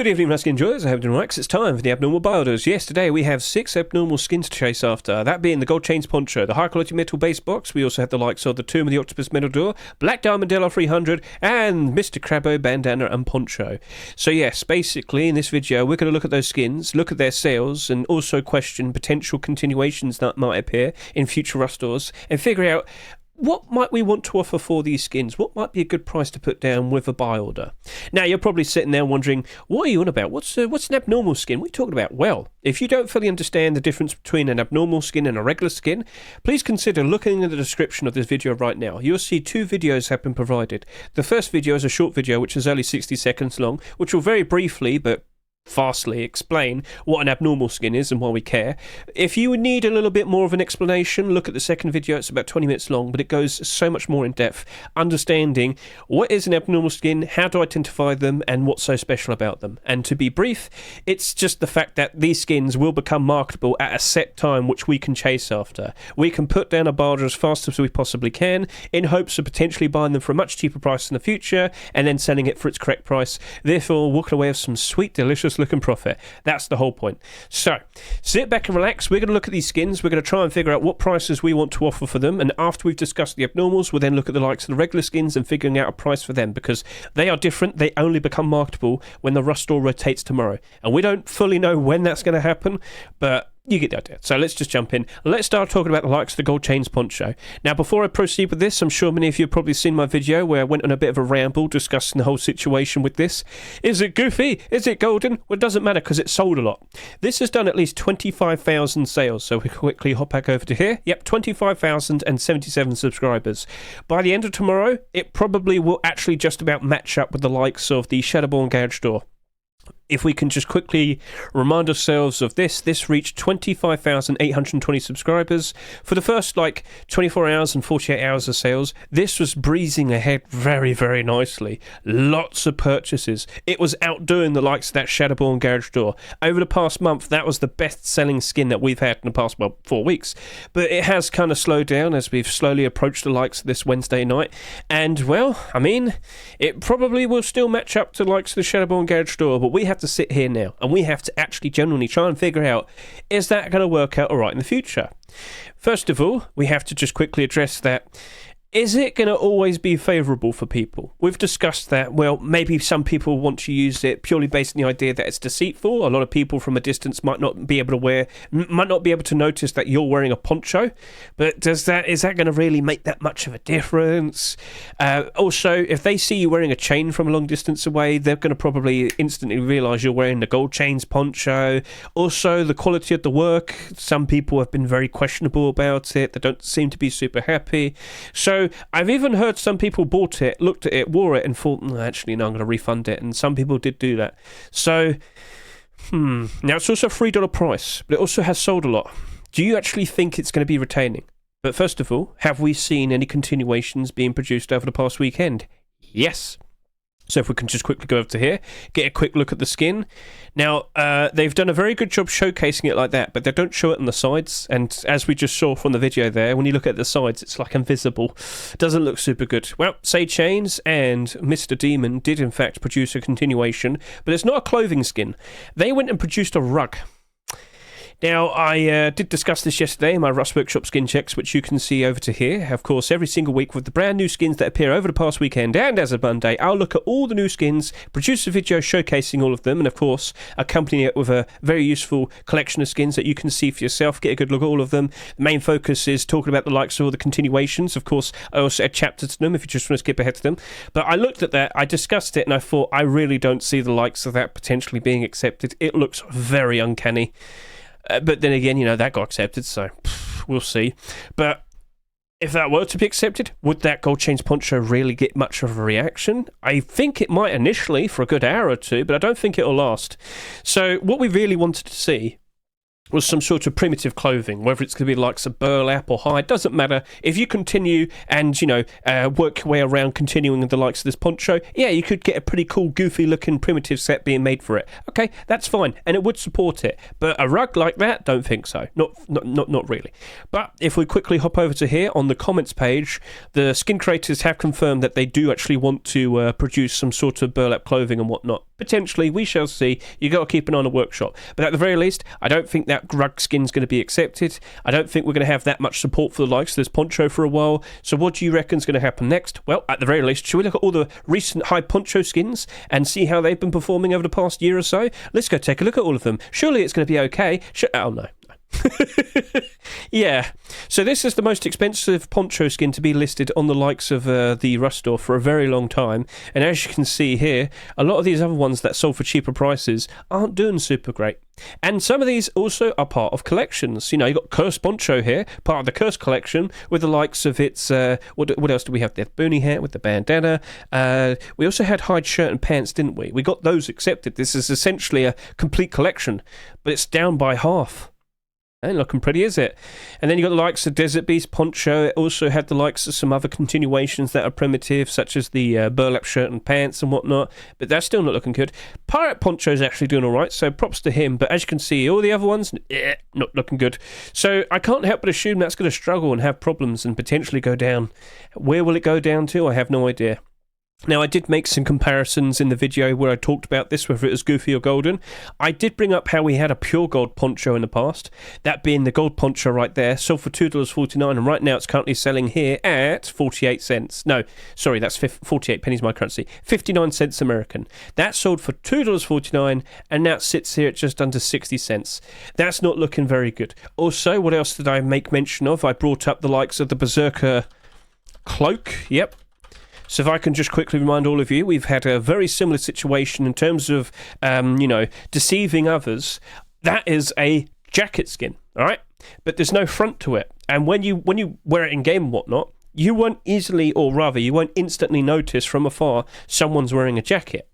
Good evening, Musky enjoyers. I hope you're doing right. It's time for the abnormal builders. Yes, today we have 6 abnormal skins to chase after. That being the Gold Chains Poncho, the High Quality Metal Base Box. We also have the likes of the Tomb of the Octopus Metal Door, Black Diamond LR300, and Mr.Craboo, Bandana, and Poncho. So yes, basically in this video we're going to look at those skins, look at their sales, and also question potential continuations that might appear in future Rust stores, and figure out what might we want to offer for these skins? What might be a good price to put down with a buy order? Now, you're probably sitting there wondering, what are you on about? What's an abnormal skin? What are you talking about? Well, if you don't fully understand the difference between an abnormal skin and a regular skin, please consider looking at the description of this video right now. You'll see 2 videos have been provided. The first video is a short video, which is only 60 seconds long, which will very briefly, but fastly explain what an abnormal skin is and why we care. If you need a little bit more of an explanation, look at the second video. It's about 20 minutes long, but it goes so much more in depth, understanding what is an abnormal skin, how to identify them, and what's so special about them. And to be brief, it's just the fact that these skins will become marketable at a set time which we can chase after. We can put down a barter as fast as we possibly can in hopes of potentially buying them for a much cheaper price in the future and then selling it for its correct price, therefore walking away with some sweet, delicious looking profit. That's the whole point. So sit back and relax. We're going to look at these skins. We're going to try and figure out what prices we want to offer for them, and after we've discussed the abnormals, we'll then look at the likes of the regular skins and figuring out a price for them, because they are different. They only become marketable when the Rust store rotates tomorrow, and we don't fully know when that's going to happen, but you get the idea. So let's just jump in. Let's start talking about the likes of the Gold Chains Poncho. Now, before I proceed with this, I'm sure many of you have probably seen my video where I went on a bit of a ramble discussing the whole situation with this. Is it goofy? Is it golden? Well, it doesn't matter because it sold a lot. This has done at least 25,000 sales. So we quickly hop back over to here. Yep, 25,077 subscribers. By the end of tomorrow, it probably will actually just about match up with the likes of the Shadowborn Garage Store. If we can just quickly remind ourselves of this reached 25,820 subscribers. For the first 24 hours and 48 hours of sales, this was breezing ahead very, very nicely. Lots of purchases. It was outdoing the likes of that Shadowborn Garage Door. Over the past month, that was the best-selling skin that we've had in the past, 4 weeks. But it has kind of slowed down as we've slowly approached the likes of this Wednesday night. And, well, I mean, it probably will still match up to the likes of the Shadowborn Garage Door, but we have to sit here now and we have to actually genuinely try and figure out, is that going to work out all right in the future? First of all, we have to just quickly address that. Is it going to always be favourable for people? We've discussed that. Well, maybe some people want to use it purely based on the idea that it's deceitful. A lot of people from a distance might not be able to notice that you're wearing a poncho. But is that going to really make that much of a difference? Also, if they see you wearing a chain from a long distance away, they're going to probably instantly realise you're wearing the Gold Chains Poncho. Also, the quality of the work. Some people have been very questionable about it. They don't seem to be super happy. So I've even heard some people bought it, looked at it, wore it, and thought, actually, no, I'm going to refund it. And some people did do that. So, now it's also a $3 price, but it also has sold a lot. Do you actually think it's going to be retaining? But first of all, have we seen any continuations being produced over the past weekend? Yes. So if we can just quickly go over to here, get a quick look at the skin. Now, they've done a very good job showcasing it like that, but they don't show it on the sides. And as we just saw from the video there, when you look at the sides, it's like invisible. Doesn't look super good. Well, Say Chains and Mr. Demon did in fact produce a continuation, but it's not a clothing skin. They went and produced a rug. Now, I did discuss this yesterday in my Rust Workshop skin checks, which you can see over to here. Of course, every single week with the brand new skins that appear over the past weekend, and as of Monday, I'll look at all the new skins, produce a video showcasing all of them, and of course, accompany it with a very useful collection of skins that you can see for yourself, get a good look at all of them. The main focus is talking about the likes of all the continuations. Of course, I also add chapters to them if you just want to skip ahead to them. But I looked at that, I discussed it, and I thought, I really don't see the likes of that potentially being accepted. It looks very uncanny. But then again, that got accepted, so we'll see. But if that were to be accepted, would that Gold Chains Poncho really get much of a reaction? I think it might initially for a good hour or two, but I don't think it'll last. So what we really wanted to see was some sort of primitive clothing, whether it's going to be the likes of burlap or hide, doesn't matter. If you continue and, work your way around continuing the likes of this poncho, yeah, you could get a pretty cool, goofy-looking primitive set being made for it. Okay, that's fine, and it would support it. But a rug like that, don't think so. Not really. But if we quickly hop over to here, on the comments page, the skin creators have confirmed that they do actually want to produce some sort of burlap clothing and whatnot. Potentially, we shall see. You got to keep an eye on the workshop. But at the very least, I don't think that rug skin's going to be accepted. I don't think we're going to have that much support for the likes of this poncho for a while. So what do you reckon is going to happen next? Well, at the very least, should we look at all the recent high poncho skins and see how they've been performing over the past year or so? Let's go take a look at all of them. Surely it's going to be okay. Oh, no. Yeah, so this is the most expensive poncho skin to be listed on the likes of the Rust store for a very long time, and as you can see here, a lot of these other ones that sold for cheaper prices aren't doing super great. And some of these also are part of collections. You've got Cursed Poncho here, part of the Cursed collection, with the likes of its, what else do we have there? Boonie hat with the bandana. We also had Hide shirt and pants, didn't we? We got those accepted. This is essentially a complete collection, but it's down by half. Ain't looking pretty, is it? And then you got the likes of Desert Beast Poncho. It also had the likes of some other continuations that are primitive, such as the burlap shirt and pants and whatnot. But that's still not looking good. Pirate Poncho is actually doing all right, so props to him. But as you can see, all the other ones, not looking good. So I can't help but assume that's going to struggle and have problems and potentially go down. Where will it go down to? I have no idea. Now, I did make some comparisons in the video where I talked about this, whether it was goofy or golden. I did bring up how we had a pure gold poncho in the past, that being the gold poncho right there, sold for $2.49, and right now it's currently selling here at 48 cents. No, sorry, that's 48 pennies my currency. 59 cents American. That sold for $2.49, and now it sits here at just under 60 cents. That's not looking very good. Also, what else did I make mention of? I brought up the likes of the Berserker cloak. Yep. So if I can just quickly remind all of you, we've had a very similar situation in terms of, deceiving others. That is a jacket skin, all right? But there's no front to it. And when you wear it in game and whatnot, you won't easily, or rather, you won't instantly notice from afar someone's wearing a jacket.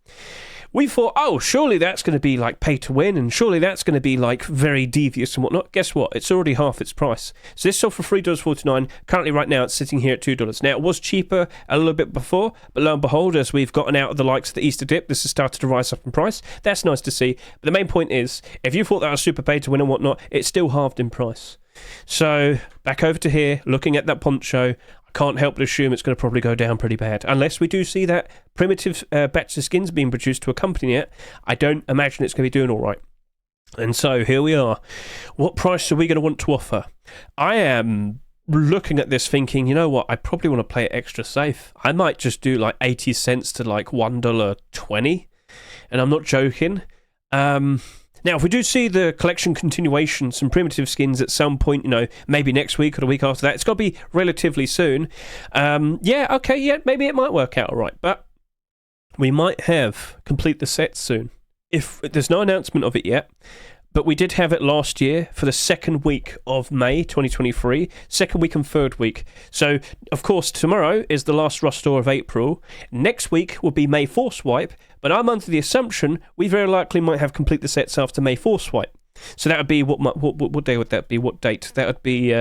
We thought, oh, surely that's going to be like pay to win, and surely that's going to be like very devious and whatnot. Guess what? It's already half its price. So this sold for $3.49. Currently, right now, it's sitting here at $2. Now, it was cheaper a little bit before, but lo and behold, as we've gotten out of the likes of the Easter dip, this has started to rise up in price. That's nice to see. But the main point is, if you thought that was super pay to win and whatnot, it's still halved in price. So back over to here, looking at that poncho. Can't help but assume it's going to probably go down pretty bad. Unless we do see that primitive batch of skins being produced to accompany it, I don't imagine it's going to be doing all right. And so here we are. What price are we going to want to offer? I am looking at this thinking, you know what, I probably want to play it extra safe. I might just do like 80 cents to like $1.20. And I'm not joking. Now, if we do see the collection continuation, some primitive skins at some point, maybe next week or the week after that, it's got to be relatively soon. Maybe it might work out all right, but we might have complete the set soon. If there's no announcement of it yet, but we did have it last year for the second week of May 2023, second week and third week. So, of course, tomorrow is the last Rust store of April. Next week will be May 4th swipe, but I'm under the assumption we very likely might have complete the sets after May 4th swipe. So that would be, what day would that be? What date? That would be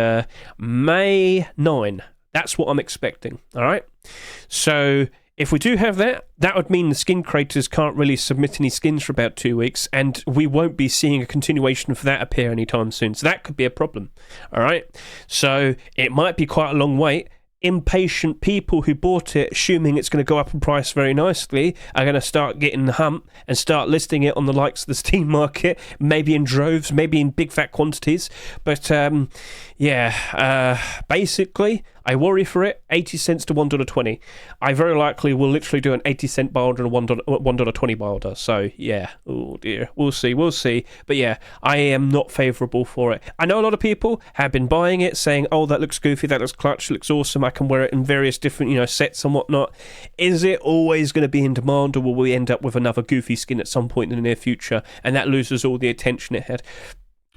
May 9. That's what I'm expecting, all right? So if we do have that, that would mean the skin creators can't really submit any skins for about 2 weeks, and we won't be seeing a continuation for that appear anytime soon. So that could be a problem, all right? So it might be quite a long wait. Impatient people who bought it, assuming it's going to go up in price very nicely, are going to start getting the hump and start listing it on the likes of the Steam market, maybe in droves, maybe in big fat quantities. But basically, I worry for it, 80 cents to $1.20. I very likely will literally do an 80 cent buy order and a $1.20 buy order. So, yeah, oh dear, we'll see. But yeah, I am not favourable for it. I know a lot of people have been buying it, saying, oh, that looks goofy, that looks clutch, it looks awesome, I can wear it in various different, sets and whatnot. Is it always going to be in demand, or will we end up with another goofy skin at some point in the near future, and that loses all the attention it had?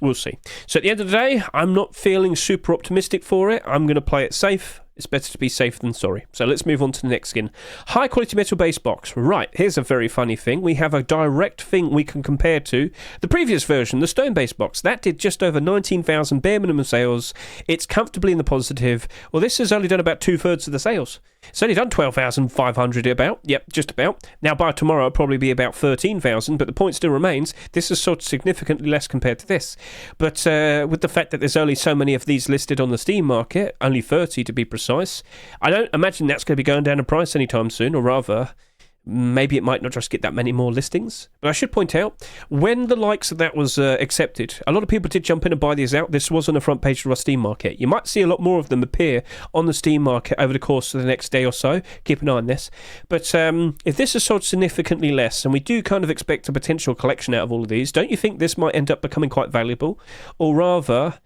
We'll see. So at the end of the day, I'm not feeling super optimistic for it. I'm going to play it safe. It's better to be safe than sorry. So let's move on to the next skin. High quality metal base box. Right, here's a very funny thing. We have a direct thing we can compare to the previous version, the stone base box. That did just over 19,000 bare minimum sales. It's comfortably in the positive. Well, this has only done about 2/3 of the sales. It's only done 12,500 about. Yep, just about. Now, by tomorrow, it'll probably be about 13,000, but the point still remains, this is sort of significantly less compared to this. But with the fact that there's only so many of these listed on the Steam market, only 30 to be precise, I don't imagine that's going to be going down in price anytime soon, or rather, maybe it might not just get that many more listings. But I should point out, when the likes of that was accepted, a lot of people did jump in and buy these out. This was on the front page of our Steam market. You might see a lot more of them appear on the Steam market over the course of the next day or so. Keep an eye on this. But if this is sold significantly less, and we do kind of expect a potential collection out of all of these, don't you think this might end up becoming quite valuable? Or rather,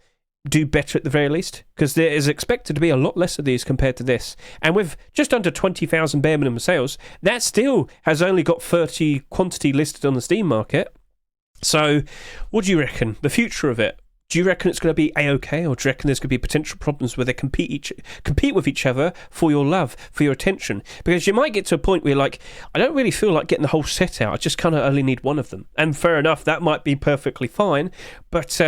do better at the very least, because there is expected to be a lot less of these compared to this, and with just under 20,000 bare minimum sales, that still has only got 30 quantity listed on the Steam market. So what do you reckon the future of it? Do you reckon it's going to be A-OK, or do you reckon there's going to be potential problems where they compete with each other for your love, for your attention? Because you might get to a point where you're like, I don't really feel like getting the whole set out. I just kind of only need one of them. And fair enough, that might be perfectly fine. But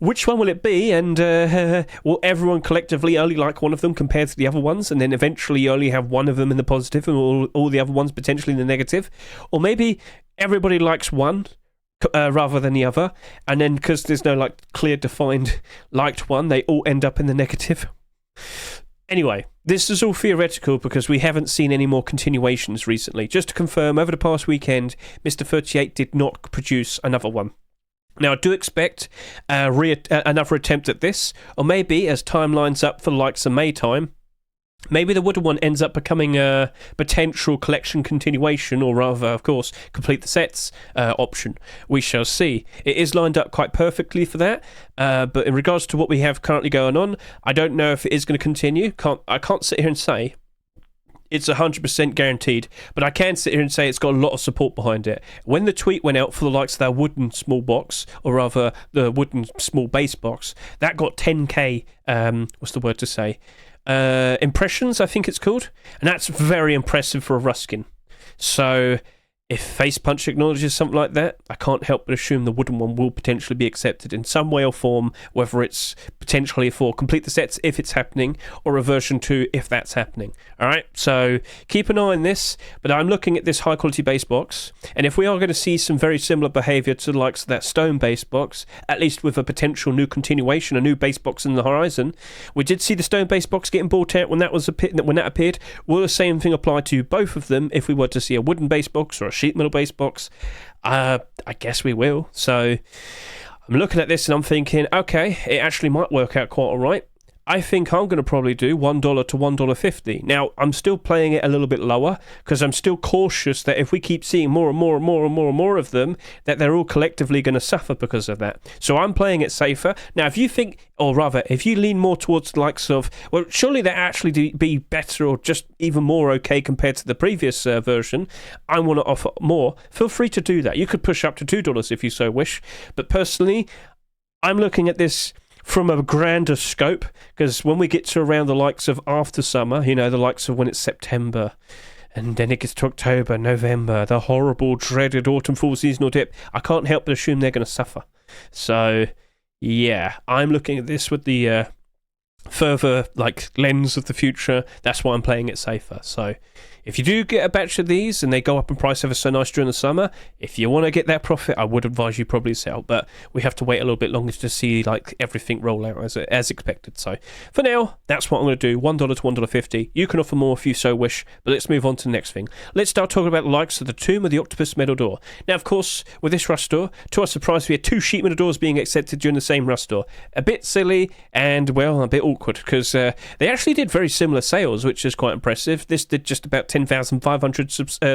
which one will it be? And will everyone collectively only like one of them compared to the other ones? And then eventually you only have one of them in the positive and all the other ones potentially in the negative? Or maybe everybody likes one rather than the other, and then because there's no like clear defined liked one, they all end up in the negative. Anyway, this is all theoretical because we haven't seen any more continuations recently. Just to confirm, over the past weekend, Mr. 38 did not produce another one. Now, I do expect another attempt at this, or maybe as time lines up for the likes of Maytime, maybe the wooden one ends up becoming a potential collection continuation, or rather, of course, complete the sets option. We shall see. It is lined up quite perfectly for that, but in regards to what we have currently going on, I don't know if it is going to continue. I can't sit here and say it's 100% guaranteed, but I can sit here and say it's got a lot of support behind it. When the tweet went out for the likes of that wooden small box, or rather the wooden small base box, that got 10k, what's the word to say? Impressions, I think it's called, and that's very impressive for a Ruskin. So if Face Punch acknowledges something like that, I can't help but assume the wooden one will potentially be accepted in some way or form, whether it's potentially for complete the sets if it's happening, or a version 2 if that's happening. Alright, so keep an eye on this, but I'm looking at this high quality base box, and if we are going to see some very similar behaviour to the likes of that stone base box, at least with a potential new continuation, a new base box in the horizon, we did see the stone base box getting bought out when that appeared. Will the same thing apply to both of them if we were to see a wooden base box or a sheet metal base box? I guess we will. So I'm looking at this and I'm thinking, okay, it actually might work out quite alright. I think I'm going to probably do $1 to $1.50. Now, I'm still playing it a little bit lower because I'm still cautious that if we keep seeing more and more and more and more and more of them, that they're all collectively going to suffer because of that. So I'm playing it safer. Now, if you think, or rather, if you lean more towards the likes of, well, surely that actually be better or just even more okay compared to the previous version, I want to offer more, feel free to do that. You could push up to $2 if you so wish. But personally, I'm looking at this from a grander scope, because when we get to around the likes of after summer, you know, the likes of when it's September, and then it gets to October, November, the horrible, dreaded autumn fall seasonal dip, I can't help but assume they're going to suffer. So, yeah, I'm looking at this with the further lens of the future. That's why I'm playing it safer. So if you do get a batch of these and they go up in price ever so nice during the summer, if you want to get that profit, I would advise you probably sell, but we have to wait a little bit longer to see everything roll out as expected. So for now, that's what I'm going to do, $1 to $1.50. You can offer more if you so wish, but let's move on to the next thing. Let's start talking about the likes of the Tomb of the Octopus metal door. Now, of course, with this rust door, to our surprise, we had 2 sheet metal doors being accepted during the same rust door. A bit silly and, well, a bit awkward, because they actually did very similar sales, which is quite impressive. This did just about 10,500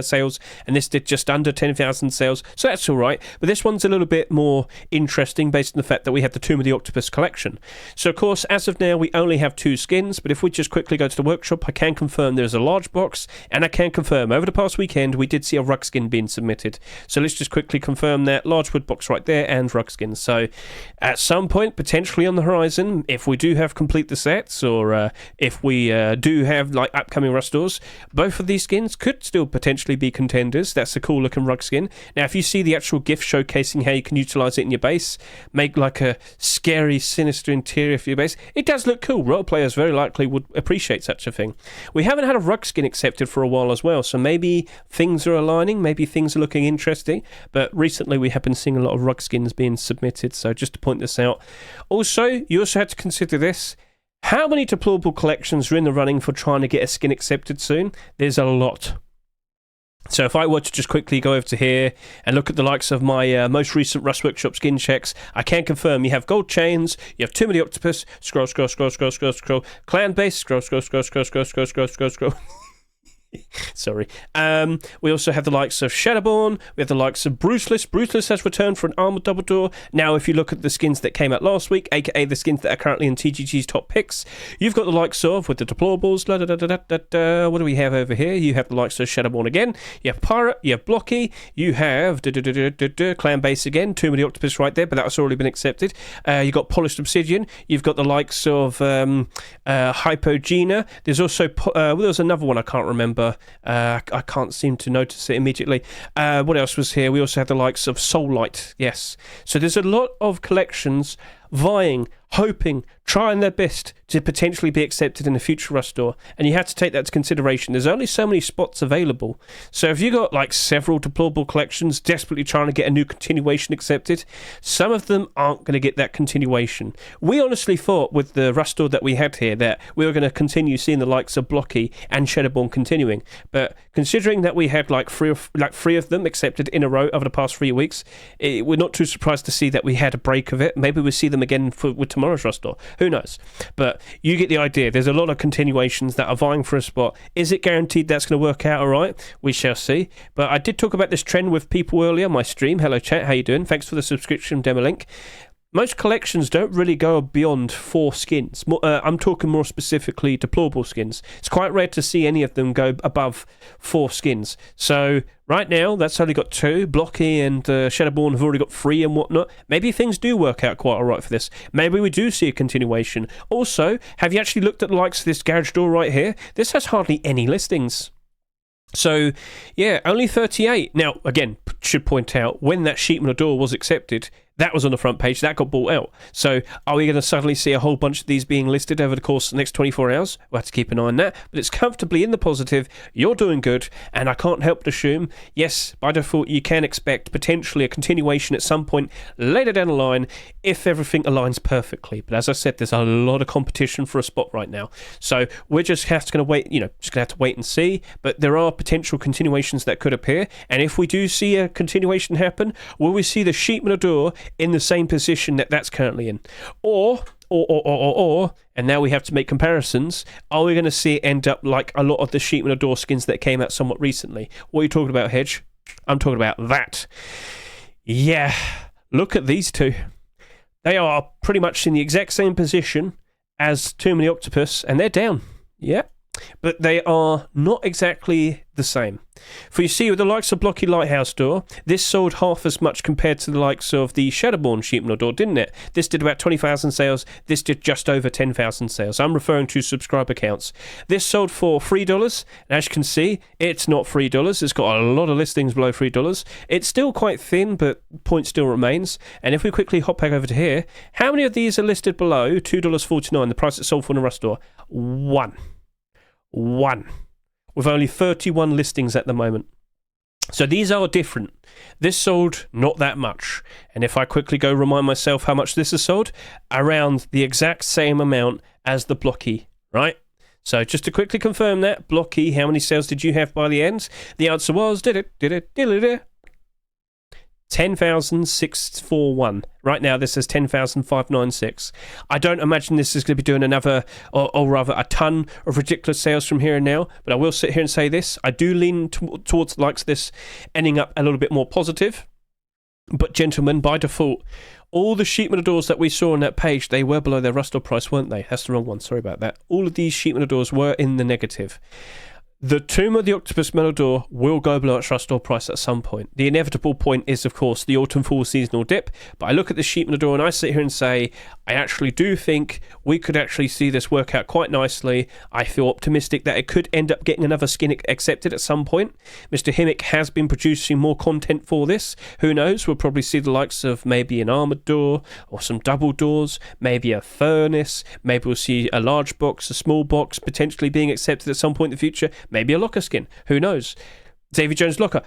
sales, and this did just under 10,000 sales, so that's all right. But this one's a little bit more interesting based on the fact that we have the Tomb of the Octopus collection. So, of course, as of now, we only have 2 skins, but if we just quickly go to the workshop, I can confirm there's a large box, and I can confirm over the past weekend we did see a rug skin being submitted. So let's just quickly confirm that large wood box right there and rug skins. So at some point, potentially on the horizon, if we do have complete the sets, or if we do have like upcoming rustors, both of these skins could still potentially be contenders. That's a cool looking rug skin. Now, if you see the actual GIF showcasing how you can utilize it in your base, make like a scary, sinister interior for your base, it does look cool. Role players very likely would appreciate such a thing. We haven't had a rug skin accepted for a while as well, so maybe things are aligning, maybe things are looking interesting, but recently we have been seeing a lot of rug skins being submitted, so just to point this out. Also, you also had to consider this. How many deplorable collections are in the running for trying to get a skin accepted soon? There's a lot. So if I were to just quickly go over to here and look at the likes of my most recent Rust Workshop skin checks, I can confirm you have gold chains, you have Tomb of the Octopus, scroll, clan base, scroll. Sorry. We also have the likes of Shadowborn. We have the likes of Bruceless. Bruceless has returned for an armored double door. Now, if you look at the skins that came out last week, aka the skins that are currently in TGG's top picks, you've got the likes of, with the deplorables, what do we have over here? You have the likes of Shadowborn again. You have Pirate. You have Blocky. You have Clan Base again. Tomb of the Octopus right there, but that's already been accepted. You've got Polished Obsidian. You've got the likes of Hypogena. There's also, there's another one I can't remember. I can't seem to notice it immediately. What else was here? We also had the likes of Soullight. Yes. So there's a lot of collections vying, hoping, trying their best to potentially be accepted in a future Rustore, and you have to take that into consideration. There's only so many spots available, so if you've got like several deplorable collections desperately trying to get a new continuation accepted, some of them aren't going to get that continuation. We honestly thought with the Rustore that we had here that we were going to continue seeing the likes of Blocky and Shadowborn continuing, but considering that we had like three of them accepted in a row over the past 3 weeks, we're not too surprised to see that we had a break of it. Maybe we'll see them again with tomorrow's Rustore. Who knows? But you get the idea. There's a lot of continuations that are vying for a spot. Is it guaranteed that's going to work out all right? We shall see. But I did talk about this trend with people earlier on my stream. Hello chat, how you doing? Thanks for the subscription demo link. Most collections don't really go beyond 4 skins. I'm talking more specifically deplorable skins. It's quite rare to see any of them go above 4 skins. So right now, that's only got 2. Blocky and Shadowborn have already got 3 and whatnot. Maybe things do work out quite alright for this. Maybe we do see a continuation. Also, have you actually looked at the likes of this garage door right here? This has hardly any listings. So, yeah, only 38. Now, again, should point out, when that sheet on the door was accepted, that was on the front page, that got bought out. So, are we going to suddenly see a whole bunch of these being listed over the course of the next 24 hours? We'll have to keep an eye on that. But it's comfortably in the positive, you're doing good, and I can't help but assume, yes, by default, you can expect potentially a continuation at some point later down the line, if everything aligns perfectly. But as I said, there's a lot of competition for a spot right now. So, we're just going to wait, just going to have to wait and see. But there are potential continuations that could appear, and if we do see a continuation happen, will we see the sheep on the door in the same position that that's currently in? Or, and now we have to make comparisons, are we going to see it end up like a lot of the sheep on the door skins that came out somewhat recently? What are you talking about, Hedge? I'm talking about that. Yeah, look at these two. They are pretty much in the exact same position as Tomb of the Octopus, and they're down. Yeah. But they are not exactly the same. For you see, with the likes of Blocky Lighthouse Door, this sold half as much compared to the likes of the Shadowborn Sheepnor Door, didn't it? This did about 20,000 sales. This did just over 10,000 sales. I'm referring to subscriber counts. This sold for $3. And as you can see, it's not $3. It's got a lot of listings below $3. It's still quite thin, but point still remains. And if we quickly hop back over to here, how many of these are listed below $2.49, the price it sold for in the Rust Store? One, with only 31 listings at the moment. So these are different. This sold not that much. And if I quickly go remind myself how much this has sold, around the exact same amount as the Blocky, right? So just to quickly confirm that, Blocky, how many sales did you have by the end? The answer was, 10,641. Right now, this says 10,596. I don't imagine this is going to be doing another, or rather a ton of ridiculous sales from here and now. But I will sit here and say this. I do lean towards the likes of this ending up a little bit more positive. But gentlemen, by default, all the sheet metal that we saw on that page, they were below their rust price, weren't they? That's the wrong one. Sorry about that. All of these sheet metal were in the negative. The Tomb of the Octopus metal door will go below its rust price at some point. The inevitable point is, of course, the autumn-fall seasonal dip. But I look at the sheet metal door and I sit here and say, I actually do think we could actually see this work out quite nicely. I feel optimistic that it could end up getting another skin accepted at some point. Mr. Himmick has been producing more content for this. Who knows? We'll probably see the likes of maybe an armoured door or some double doors, maybe a furnace. Maybe we'll see a large box, a small box potentially being accepted at some point in the future. Maybe a locker skin. Who knows? Davy Jones locker.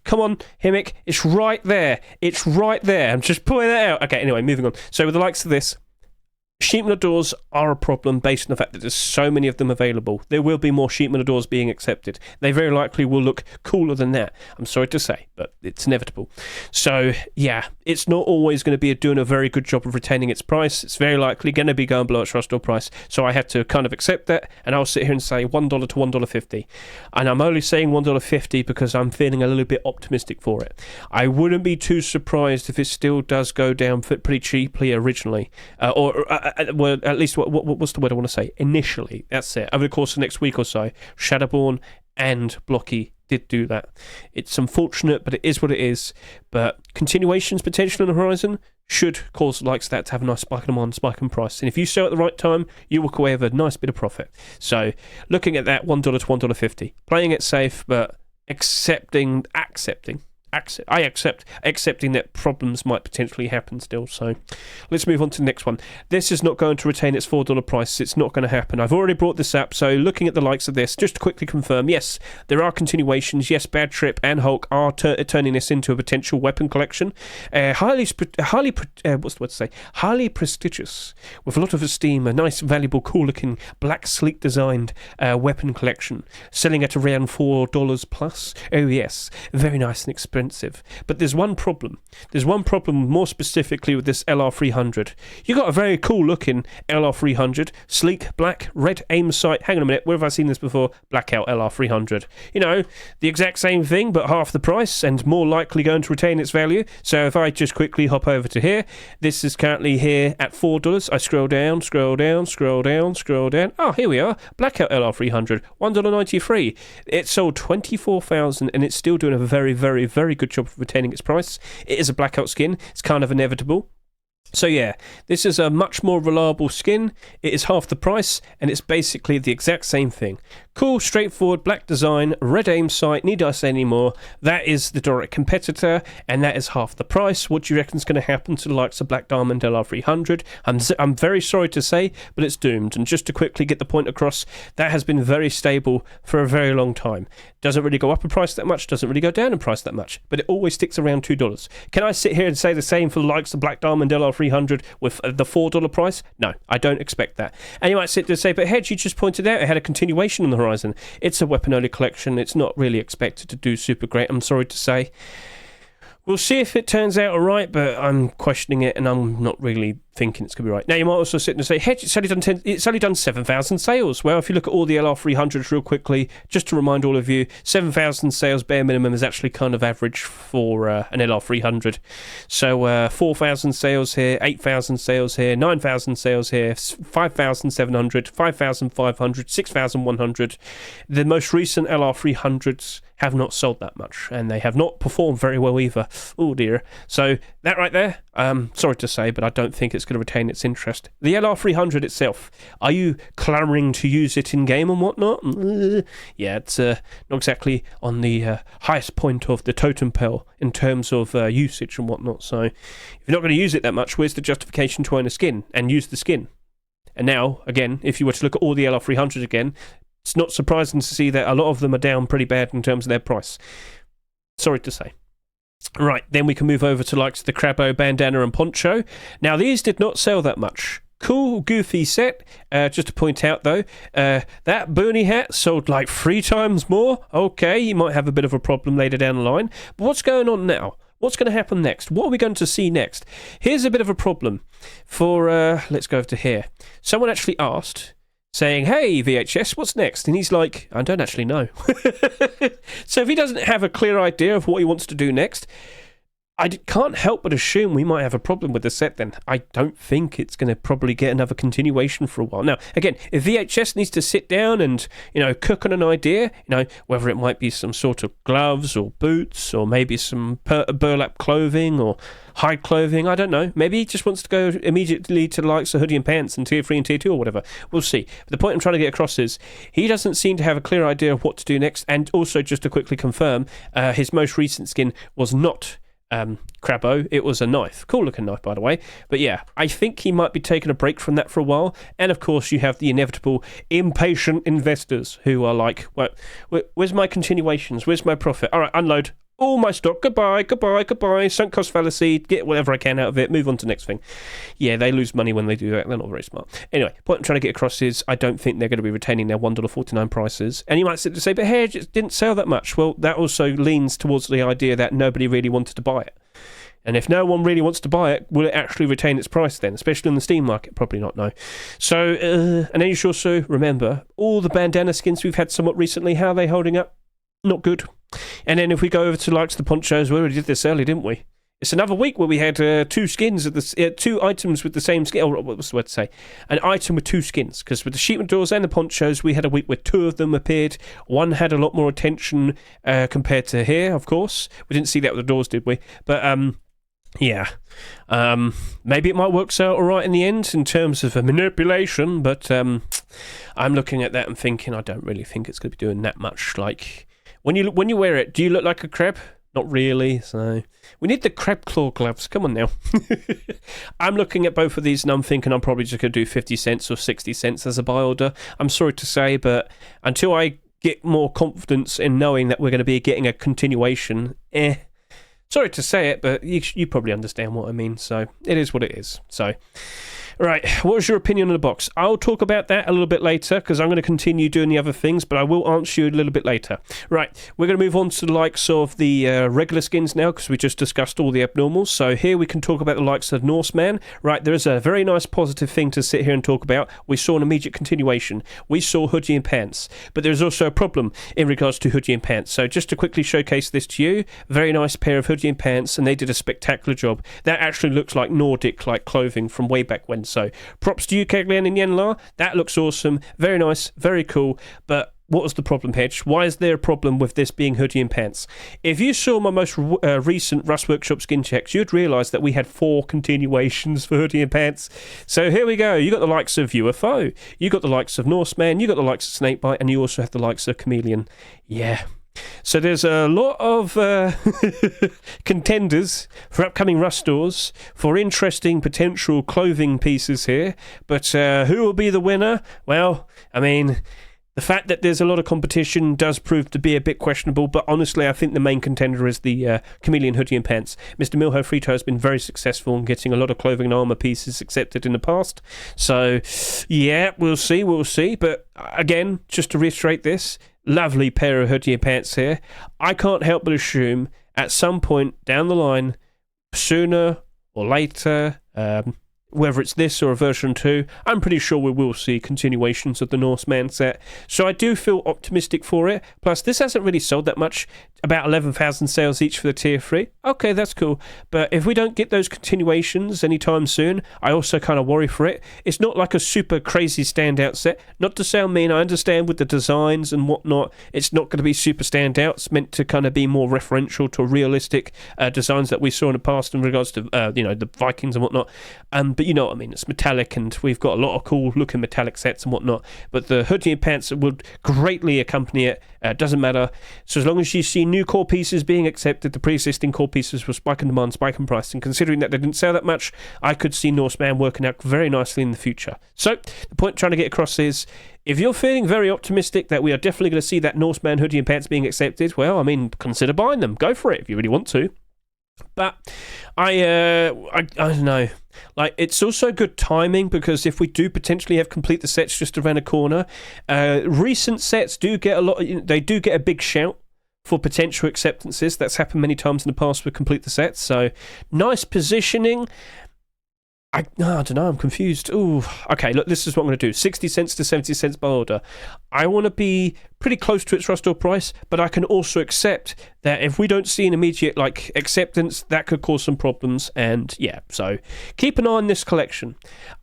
Come on, Himmick. It's right there. It's right there. I'm just pulling that out. Okay, anyway, moving on. So with the likes of this, sheet metal doors are a problem based on the fact that there's so many of them available. There will be more sheet metal doors being accepted. They very likely will look cooler than that. I'm sorry to say, but it's inevitable. So, yeah, it's not always going to be doing a very good job of retaining its price. It's very likely going to be going below its rust price. So I have to kind of accept that, and I'll sit here and say $1 to $1.50. And I'm only saying $1.50 because I'm feeling a little bit optimistic for it. I wouldn't be too surprised if it still does go down pretty cheaply originally, well, at least what's the word I want to say? Initially, that's it. Over the course of the next week or so, Shadowborn and Blocky did do that. It's unfortunate, but it is what it is. But continuations potentially on the horizon should cause the likes of that to have a nice spike in spike in price. And if you sell at the right time, you walk away with a nice bit of profit. So looking at that $1 to $1.50, playing it safe, but accepting that problems might potentially happen still. So let's move on to the next one. This is not going to retain its $4 price. It's not going to happen. I've already brought this up. So looking at the likes of this, just to quickly confirm, yes, there are continuations. Yes, Bad Trip and Hulk are turning this into a potential weapon collection. Highly prestigious, with a lot of esteem. A nice, valuable, cool-looking, black, sleek designed weapon collection, selling at around $4 plus. Oh yes, very nice and expensive. But there's one problem. There's one problem more specifically with this LR300. You got a very cool looking LR300, sleek, black, red aim sight. Hang on a minute, where have I seen this before? Blackout LR300. You know, the exact same thing, but half the price and more likely going to retain its value. So if I just quickly hop over to here, this is currently here at $4. I scroll down. Oh, here we are. Blackout LR300, $1.93. It sold 24,000 and it's still doing a very, very, very good job of retaining its price. It is a blackout skin. It's kind of inevitable. So yeah, this is a much more reliable skin. It is half the price, and it's basically the exact same thing. Cool, straightforward, black design, red aim sight, need I say any more? That is the direct competitor, and that is half the price. What do you reckon is going to happen to the likes of Black Diamond LR300? I'm very sorry to say, but it's doomed. And just to quickly get the point across, that has been very stable for a very long time. Doesn't really go up in price that much, doesn't really go down in price that much, but it always sticks around $2. Can I sit here and say the same for the likes of Black Diamond LR300 with the $4 price? No, I don't expect that. And you might sit there and say, but Hedge, you just pointed out it had a continuation on the horizon. It's a weapon-only collection. It's not really expected to do super great, I'm sorry to say. We'll see if it turns out alright, but I'm questioning it and I'm not really thinking it's going to be right. Now, you might also sit and say, Hedge, it's only done 7,000 sales. Well, if you look at all the LR300s real quickly, just to remind all of you, 7,000 sales bare minimum is actually kind of average for an LR300. So 4,000 sales here, 8,000 sales here, 9,000 sales here, 5,700, 5,500, 6,100. The most recent LR300s have not sold that much, and they have not performed very well either. Oh dear. So that right there, sorry to say, but I don't think it's going to retain its interest. The LR300 itself, are you clamouring to use it in game and whatnot? Yeah, it's not exactly on the highest point of the totem pole in terms of usage and whatnot. So if you're not going to use it that much, where's the justification to own a skin and use the skin? And now, again, if you were to look at all the LR300s again, it's not surprising to see that a lot of them are down pretty bad in terms of their price. Sorry to say. Right, then we can move over to likes of the Craboo, Bandana and Poncho. Now, these did not sell that much. Cool, goofy set. Just to point out, though, that boonie hat sold like 3 times more. Okay, you might have a bit of a problem later down the line. But what's going on now? What's going to happen next? What are we going to see next? Here's a bit of a problem for, let's go over to here. Someone actually asked, saying, hey, VHS, what's next? And he's like, I don't actually know. So if he doesn't have a clear idea of what he wants to do next, I can't help but assume we might have a problem with the set then. I don't think it's going to probably get another continuation for a while. Now, again, if VHS needs to sit down and, cook on an idea, whether it might be some sort of gloves or boots or maybe some burlap clothing or hide clothing, I don't know. Maybe he just wants to go immediately to the likes of hoodie and pants and tier 3 and tier 2 or whatever. We'll see. But the point I'm trying to get across is he doesn't seem to have a clear idea of what to do next. And also, just to quickly confirm, his most recent skin was not Craboo. It was a knife. Cool looking knife, by the way. But yeah, I think he might be taking a break from that for a while. And of course, you have the inevitable impatient investors who are like, well, where's my continuations? Where's my profit? All right, unload all my stock. Goodbye. Sunk cost fallacy. Get whatever I can out of it. Move on to the next thing. Yeah, they lose money when they do that. They're not very smart. Anyway, point I'm trying to get across is I don't think they're going to be retaining their $1.49 prices. And you might sit to say, but Hedge, it didn't sell that much. Well, that also leans towards the idea that nobody really wanted to buy it. And if no one really wants to buy it, will it actually retain its price then? Especially in the Steam market? Probably not, no. So, and then you should also remember, all the bandana skins we've had somewhat recently, how are they holding up? Not good. And then if we go over to likes the ponchos, we already did this early, didn't we? It's another week where we had two skins of the two items with the same skin. Oh, what's the word to say? An item with two skins. Because with the sheepman doors and the ponchos, we had a week where two of them appeared. One had a lot more attention compared to here, of course. We didn't see that with the doors, did we? But yeah. Maybe it might work out all right in the end in terms of a manipulation. But I'm looking at that and thinking I don't really think it's going to be doing that much. Like when you wear it, do you look like a crab? Not really, so we need the crab claw gloves. Come on now. I'm looking at both of these and I'm thinking I'm probably just going to do 50 cents or 60 cents as a buy order. I'm sorry to say, but until I get more confidence in knowing that we're going to be getting a continuation, sorry to say it, but you probably understand what I mean, so it is what it is. So, right, what was your opinion on the box? I'll talk about that a little bit later because I'm going to continue doing the other things, but I will answer you a little bit later. Right, we're going to move on to the likes of the regular skins now because we just discussed all the abnormals. So here we can talk about the likes of Norseman. Right, there is a very nice positive thing to sit here and talk about. We saw an immediate continuation. We saw hoodie and pants, but there's also a problem in regards to hoodie and pants. So just to quickly showcase this to you, very nice pair of hoodie and pants, and they did a spectacular job. That actually looks like Nordic-like clothing from way back when. So props to you, Keglen and Yenla. That looks awesome. Very nice. Very cool. But what was the problem, Hedge? Why is there a problem with this being hoodie and pants? If you saw my most recent Rust Workshop skin checks, you'd realise that we had 4 continuations for hoodie and pants. So here we go. You got the likes of UFO. You got the likes of Norseman. You got the likes of Snakebite. And you also have the likes of Chameleon. Yeah. So there's a lot of contenders for upcoming Rust stores for interesting potential clothing pieces here. But who will be the winner? Well, I mean, the fact that there's a lot of competition does prove to be a bit questionable, but honestly, I think the main contender is the Chameleon hoodie and pants. Mr. Milho Frito has been very successful in getting a lot of clothing and armour pieces accepted in the past. So, yeah, we'll see. But again, just to reiterate this, lovely pair of hoodie and pants here. I can't help but assume at some point down the line, sooner or later, whether it's this or a version 2, I'm pretty sure we will see continuations of the Norseman set. So I do feel optimistic for it. Plus, this hasn't really sold that much. About 11,000 sales each for the tier 3. Okay, that's cool. But if we don't get those continuations anytime soon, I also kind of worry for it. It's not like a super crazy standout set. Not to sound mean, I understand with the designs and whatnot, it's not going to be super standout. It's meant to kind of be more referential to realistic designs that we saw in the past in regards to, the Vikings and whatnot. But you know what I mean, it's metallic and we've got a lot of cool looking metallic sets and whatnot, but the hoodie and pants would greatly accompany it. Doesn't matter, so as long as you see new core pieces being accepted, the pre-existing core pieces will spike in demand, spike in price, and considering that they didn't sell that much, I could see Norseman working out very nicely in the future. So the point I'm trying to get across is, if you're feeling very optimistic that we are definitely going to see that Norseman hoodie and pants being accepted, well, I mean, consider buying them. Go for it if you really want to. But I don't know. Like, it's also good timing because if we do potentially have complete the sets just around the corner, recent sets do get a lot. They do get a big shout for potential acceptances. That's happened many times in the past with complete the sets. So nice positioning. I don't know, I'm confused. Ooh, okay, look, this is what I'm going to do. 60 cents to 70 cents by order. I want to be pretty close to its rust-or price, but I can also accept that if we don't see an immediate, acceptance, that could cause some problems, and yeah, so keep an eye on this collection.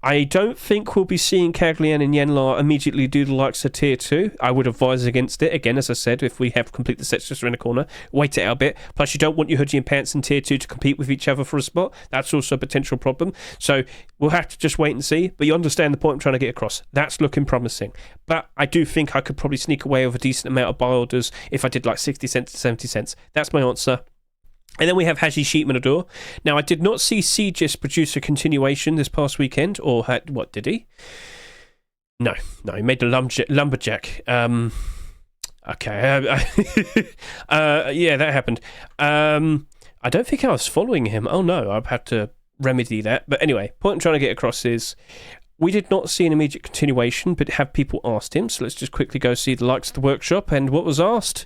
I don't think we'll be seeing Caglian and Yenlar immediately do the likes of Tier 2. I would advise against it. Again, as I said, if we have complete the sets just around the corner, wait it out a bit. Plus, you don't want your hoodie and pants in Tier 2 to compete with each other for a spot. That's also a potential problem. So we'll have to just wait and see, but you understand the point I'm trying to get across. That's looking promising. But I do think I could probably sneak away with a decent amount of buy orders if I did 60 cents to 70 cents. That's my answer. And then we have Haji Sheepman Adore. Now, I did not see Cgis produce a continuation this past weekend, or what did he? No, he made the lumberjack. Okay. Yeah, that happened. I don't think I was following him. Oh no, I've had to remedy that. But anyway, point I'm trying to get across is we did not see an immediate continuation, but have people asked him. So let's just quickly go see the likes of the workshop and what was asked.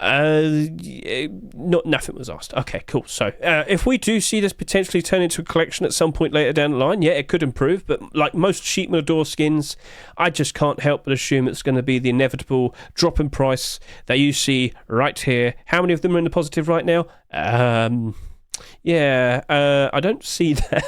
Nothing was asked. Okay, cool. So if we do see this potentially turn into a collection at some point later down the line, yeah, it could improve. But like most Sheepman Adore skins, I just can't help but assume it's going to be the inevitable drop in price that you see right here. How many of them are in the positive right now? I don't see that.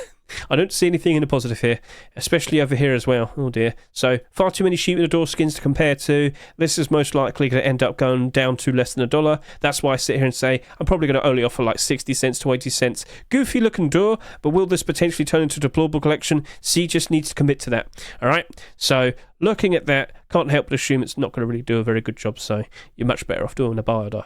I don't see anything in the positive here, especially over here as well. Oh dear. So far too many Sheepman Adore skins to compare to. This is most likely going to end up going down to less than $1. That's why I sit here and say I'm probably going to only offer 60 cents to 80 cents. Goofy looking door, but will this potentially turn into a deplorable collection? C just needs to commit to that. All right. So looking at that, can't help but assume it's not going to really do a very good job, so you're much better off doing a buy order.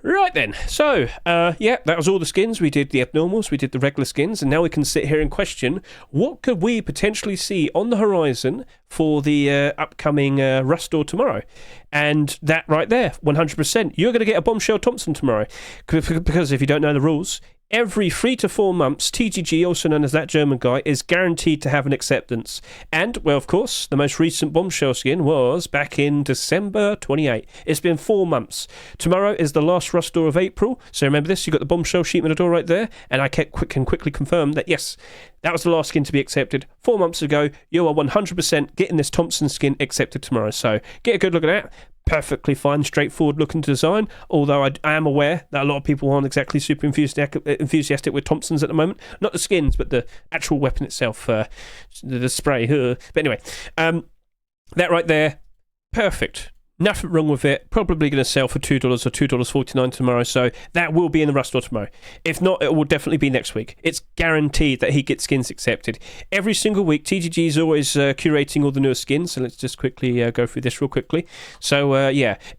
Right then, so, that was all the skins. We did the abnormals, we did the regular skins, and now we can sit here and question what could we potentially see on the horizon for the upcoming Rust Door tomorrow. And that right there, 100%, you're going to get a Bombshell Thompson tomorrow, because if you don't know the rules, every 3 to 4 months, TGG, also known as that German guy, is guaranteed to have an acceptance. And, well, of course, the most recent Bombshell skin was back in December 28. It's been 4 months. Tomorrow is the last Rust Door of April. So remember this, you've got the Bombshell Sheepman Adore right there. And I can quickly confirm that, yes, that was the last skin to be accepted 4 months ago. You are 100% getting this Thompson skin accepted tomorrow. So get a good look at that. Perfectly fine, straightforward looking design, although I am aware that a lot of people aren't exactly super enthusiastic with Thompsons at the moment. Not the skins, but the actual weapon itself, the spray. But anyway, that right there, perfect. Nothing wrong with it. Probably going to sell for $2 or $2.49 tomorrow, so that will be in the Rust Door tomorrow. If not, it will definitely be next week. It's guaranteed that he gets skins accepted. Every single week, TGG is always curating all the newest skins, so let's just quickly go through this real quickly. So,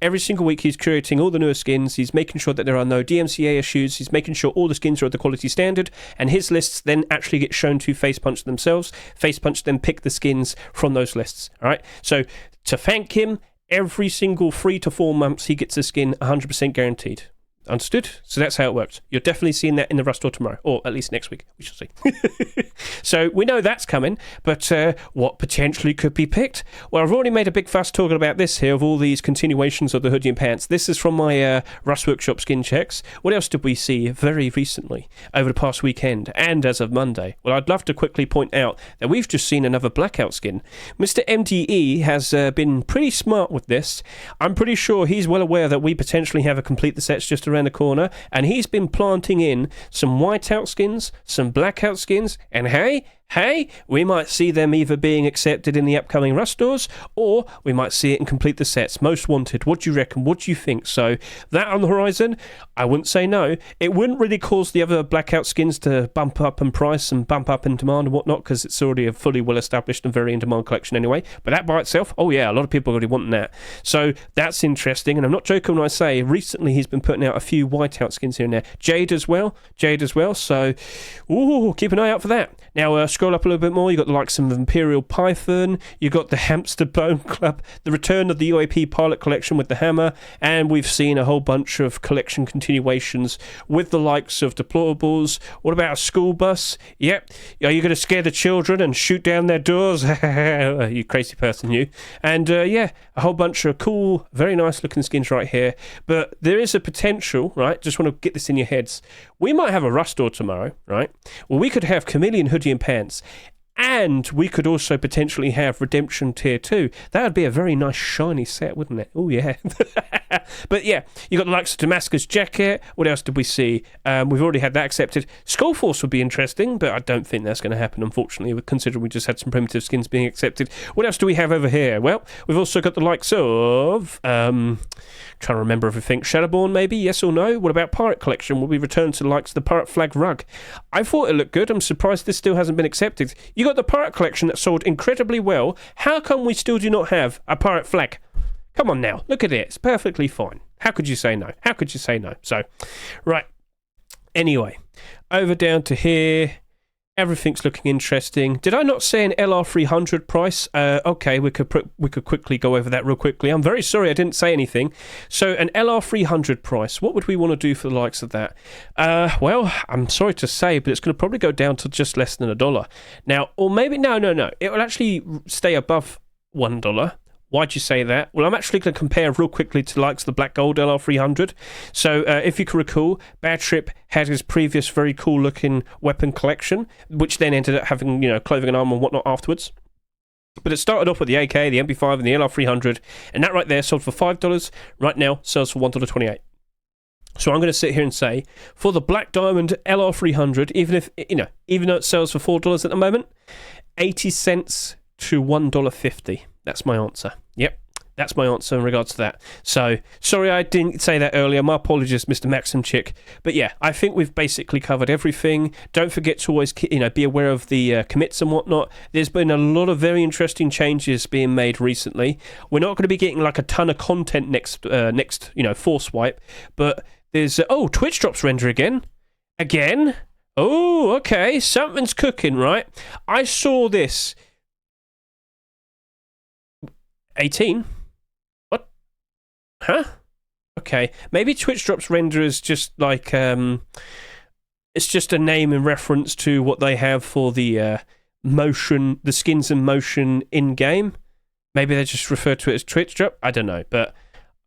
every single week he's curating all the newest skins. He's making sure that there are no DMCA issues. He's making sure all the skins are at the quality standard, and his lists then actually get shown to Facepunch themselves. Facepunch then pick the skins from those lists. All right, so to thank him, every single 3 to 4 months, he gets a skin 100% guaranteed. Understood? So that's how it works. You're definitely seeing that in the Rust Door tomorrow, or at least next week. We shall see. So we know that's coming, but what potentially could be picked? Well, I've already made a big fuss talking about this here of all these continuations of the hoodie and pants. This is from my Rust Workshop skin checks. What else did we see very recently over the past weekend and as of Monday? Well, I'd love to quickly point out that we've just seen another blackout skin. Mr. MDE has been pretty smart with this. I'm pretty sure he's well aware that we potentially have a complete the sets just around the corner, and he's been planting in some whiteout skins, some blackout skins, and hey, we might see them either being accepted in the upcoming Rust Doors, or we might see it in complete the sets. Most wanted. What do you reckon? What do you think? So that on the horizon, I wouldn't say no. It wouldn't really cause the other blackout skins to bump up in price and bump up in demand and whatnot, because it's already a fully well-established and very in-demand collection anyway. But that by itself, oh yeah, a lot of people are already wanting that. So that's interesting, and I'm not joking when I say recently he's been putting out a few whiteout skins here and there. Jade as well. So, keep an eye out for that. Now, scroll up a little bit more, you got the likes of Imperial Python, you got the Hamster Bone Club, the return of the UAP Pilot Collection with the hammer, and we've seen a whole bunch of collection continuations with the likes of Deplorables. What about a school bus? Yep. Are you going to scare the children and shoot down their doors? You crazy person, you. And yeah, a whole bunch of cool, very nice looking skins right here. But there is a potential, right? Just want to get this in your heads. We might have a Rust store tomorrow, right? Well, we could have Chameleon Hoodie and Pants. And we could also potentially have Redemption Tier 2. That would be a very nice shiny set, wouldn't it? Oh, yeah. But yeah, you got the likes of Damascus Jacket. What else did we see? We've already had that accepted. Skullforce would be interesting, but I don't think that's going to happen, unfortunately, considering we just had some primitive skins being accepted. What else do we have over here? Well, we've also got the likes of... trying to remember everything. Shadowborn, maybe? Yes or no? What about Pirate Collection? Will we return to the likes of the Pirate Flag Rug? I thought it looked good. I'm surprised this still hasn't been accepted. You got the Pirate Collection that sold incredibly well. How come we still do not have a Pirate Flag? Come on now. Look at it. It's perfectly fine. How could you say no? How could you say no? So, right. Anyway, over down to here. Everything's looking interesting. Did I not say an LR300 price? Okay, we could quickly go over that real quickly. I'm very sorry I didn't say anything. So an LR300 price, what would we want to do for the likes of that? Well, I'm sorry to say, but it's going to probably go down to just less than $1. Now, or maybe, no. It will actually stay above $1. Why'd you say that? Well, I'm actually going to compare real quickly to the likes of the Black Gold LR300. So, if you can recall, Bad Trip had his previous very cool-looking weapon collection, which then ended up having, clothing and armor and whatnot afterwards. But it started off with the AK, the MP5, and the LR300, and that right there sold for $5. Right now, sells for $1.28. So I'm going to sit here and say, for the Black Diamond LR300, even though it sells for $4 at the moment, 80 cents to $1.50. That's my answer. Yep, that's my answer in regards to that. So, sorry I didn't say that earlier. My apologies, Mr. Maxim Chick. But yeah, I think we've basically covered everything. Don't forget to always, be aware of the commits and whatnot. There's been a lot of very interesting changes being made recently. We're not going to be getting like a ton of content next, force wipe. But there's Twitch drops render again. Oh, okay, something's cooking, right? I saw this. 18? What? Huh? Okay. Maybe Twitch drops render is just like, it's just a name in reference to what they have for the motion, the skins in motion in-game. Maybe they just refer to it as Twitch drop. I don't know, but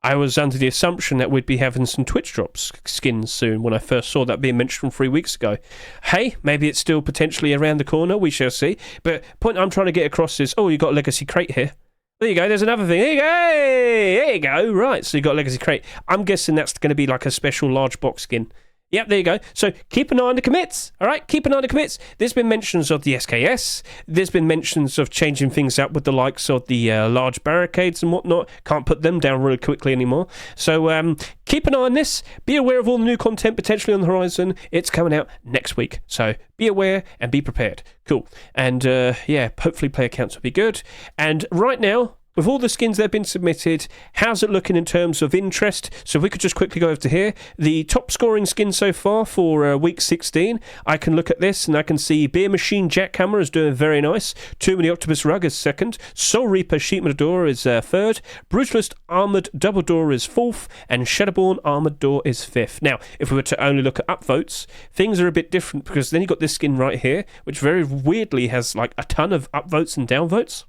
I was under the assumption that we'd be having some Twitch drops skins soon when I first saw that being mentioned 3 weeks ago. Hey, maybe it's still potentially around the corner. We shall see. But point I'm trying to get across is, you got Legacy Crate here. There you go, there's another thing. There you go. Right, so you got Legacy Crate. I'm guessing that's going to be like a special large box skin. Yep, there you go. So keep an eye on the commits. All right, keep an eye on the commits. There's been mentions of the SKS. There's been mentions of changing things up with the likes of the large barricades and whatnot. Can't put them down really quickly anymore. So keep an eye on this. Be aware of all the new content potentially on the horizon. It's coming out next week. So be aware and be prepared. Cool. And hopefully player counts will be good. And right now, with all the skins that have been submitted, how's it looking in terms of interest? So if we could just quickly go over to here. The top scoring skin so far for week 16. I can look at this and I can see Beer Machine Jackhammer is doing very nice. Tomb of the Octopus Rug is second. Soul Reaper Sheep Matador is third. Brutalist Armoured Double Door is fourth. And Shadowborn Armoured Door is fifth. Now, if we were to only look at upvotes, things are a bit different because then you've got this skin right here, which very weirdly has like a ton of upvotes and downvotes.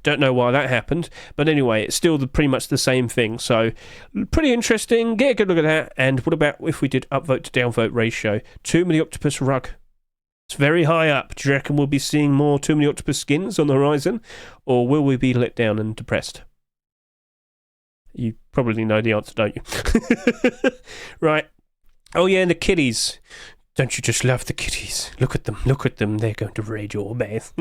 Don't know why that happened, but anyway, it's still pretty much the same thing. So, pretty interesting. Get a good look at that. And what about if we did upvote to downvote ratio? Tomb of the Octopus Rug. It's very high up. Do you reckon we'll be seeing more Tomb of the Octopus skins on the horizon? Or will we be let down and depressed? You probably know the answer, don't you? Right. Oh yeah, and the kitties. Don't you just love the kitties? Look at them, they're going to raid your base.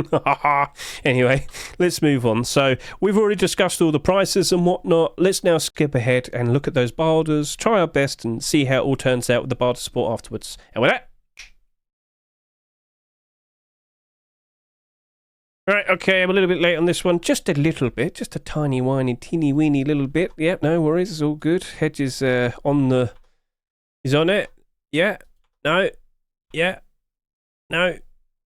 Anyway, let's move on. So, we've already discussed all the prices and whatnot. Let's now skip ahead and look at those barders, try our best and see how it all turns out with the barter support afterwards. And with that... Right, okay, I'm a little bit late on this one. Just a little bit, just a tiny, whiny, teeny, weeny little bit. Yep, no worries, it's all good. Hedge is He's on it. Yeah. No. Yeah. No.